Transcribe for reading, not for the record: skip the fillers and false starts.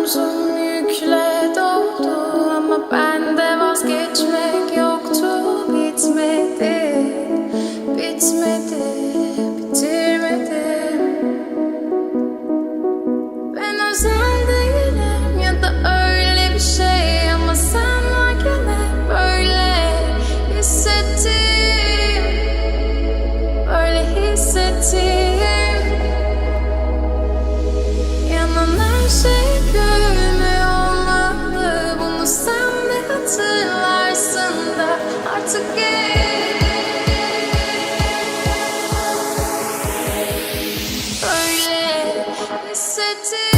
omzum yükle doldu ama bende vazgeçmek yoktu. Bitmedi, bitmedi, bitirmedim. Ben özel değilim ya da öyle bir şey ama sen varken hep böyle hissettim, böyle hissettim. Yanan her şey gülmüyor olmalı, bunu sen de hatırlarsın da artık böyle hissettim.